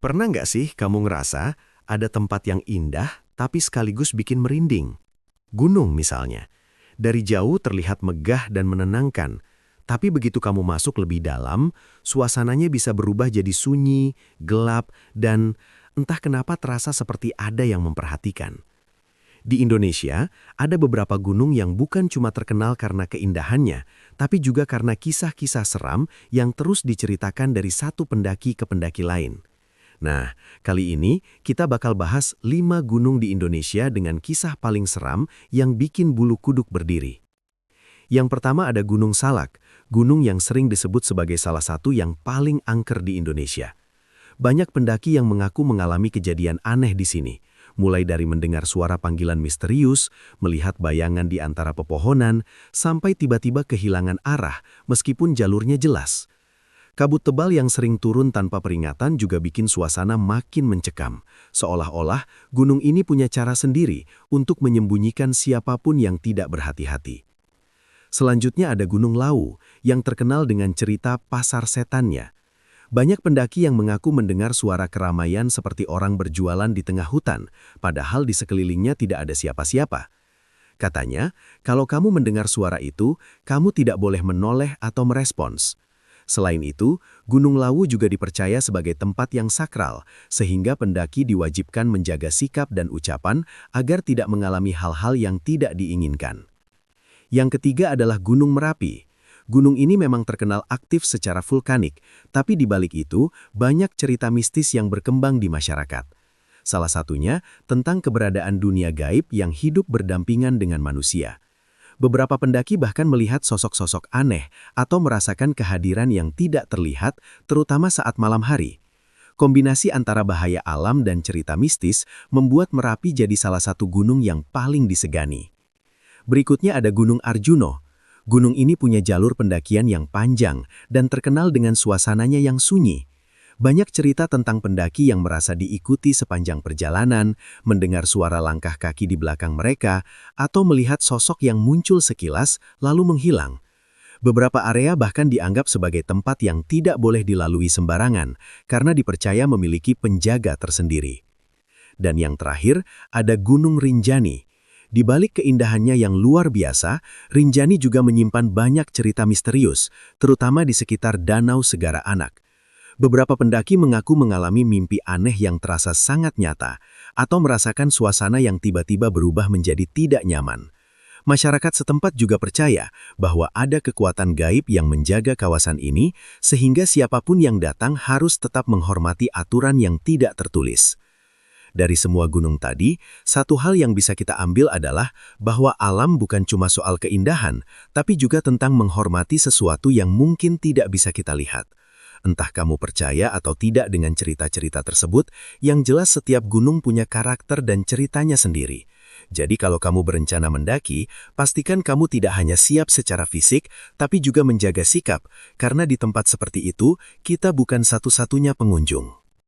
Pernah nggak sih kamu ngerasa ada tempat yang indah tapi sekaligus bikin merinding? Gunung misalnya. Dari jauh terlihat megah dan menenangkan, tapi begitu kamu masuk lebih dalam, suasananya bisa berubah jadi sunyi, gelap, dan entah kenapa terasa seperti ada yang memperhatikan. Di Indonesia, ada beberapa gunung yang bukan cuma terkenal karena keindahannya, tapi juga karena kisah-kisah seram yang terus diceritakan dari satu pendaki ke pendaki lain. Nah, kali ini kita bakal bahas 5 gunung di Indonesia dengan kisah paling seram yang bikin bulu kuduk berdiri. Yang pertama ada Gunung Salak, gunung yang sering disebut sebagai salah satu yang paling angker di Indonesia. Banyak pendaki yang mengaku mengalami kejadian aneh di sini, mulai dari mendengar suara panggilan misterius, melihat bayangan di antara pepohonan, sampai tiba-tiba kehilangan arah meskipun jalurnya jelas. Kabut tebal yang sering turun tanpa peringatan juga bikin suasana makin mencekam, seolah-olah gunung ini punya cara sendiri untuk menyembunyikan siapapun yang tidak berhati-hati. Selanjutnya ada Gunung Lawu, yang terkenal dengan cerita pasar setannya. Banyak pendaki yang mengaku mendengar suara keramaian seperti orang berjualan di tengah hutan, padahal di sekelilingnya tidak ada siapa-siapa. Katanya, kalau kamu mendengar suara itu, kamu tidak boleh menoleh atau merespons. Selain itu, Gunung Lawu juga dipercaya sebagai tempat yang sakral, sehingga pendaki diwajibkan menjaga sikap dan ucapan agar tidak mengalami hal-hal yang tidak diinginkan. Yang ketiga adalah Gunung Merapi. Gunung ini memang terkenal aktif secara vulkanik, tapi di balik itu banyak cerita mistis yang berkembang di masyarakat. Salah satunya tentang keberadaan dunia gaib yang hidup berdampingan dengan manusia. Beberapa pendaki bahkan melihat sosok-sosok aneh atau merasakan kehadiran yang tidak terlihat, terutama saat malam hari. Kombinasi antara bahaya alam dan cerita mistis membuat Merapi jadi salah satu gunung yang paling disegani. Berikutnya ada Gunung Arjuno. Gunung ini punya jalur pendakian yang panjang dan terkenal dengan suasananya yang sunyi. Banyak cerita tentang pendaki yang merasa diikuti sepanjang perjalanan, mendengar suara langkah kaki di belakang mereka, atau melihat sosok yang muncul sekilas lalu menghilang. Beberapa area bahkan dianggap sebagai tempat yang tidak boleh dilalui sembarangan, karena dipercaya memiliki penjaga tersendiri. Dan yang terakhir, ada Gunung Rinjani. Di balik keindahannya yang luar biasa, Rinjani juga menyimpan banyak cerita misterius, terutama di sekitar Danau Segara Anak. Beberapa pendaki mengaku mengalami mimpi aneh yang terasa sangat nyata, atau merasakan suasana yang tiba-tiba berubah menjadi tidak nyaman. Masyarakat setempat juga percaya bahwa ada kekuatan gaib yang menjaga kawasan ini, sehingga siapapun yang datang harus tetap menghormati aturan yang tidak tertulis. Dari semua gunung tadi, satu hal yang bisa kita ambil adalah bahwa alam bukan cuma soal keindahan, tapi juga tentang menghormati sesuatu yang mungkin tidak bisa kita lihat. Entah kamu percaya atau tidak dengan cerita-cerita tersebut, yang jelas setiap gunung punya karakter dan ceritanya sendiri. Jadi kalau kamu berencana mendaki, pastikan kamu tidak hanya siap secara fisik, tapi juga menjaga sikap, karena di tempat seperti itu, kita bukan satu-satunya pengunjung.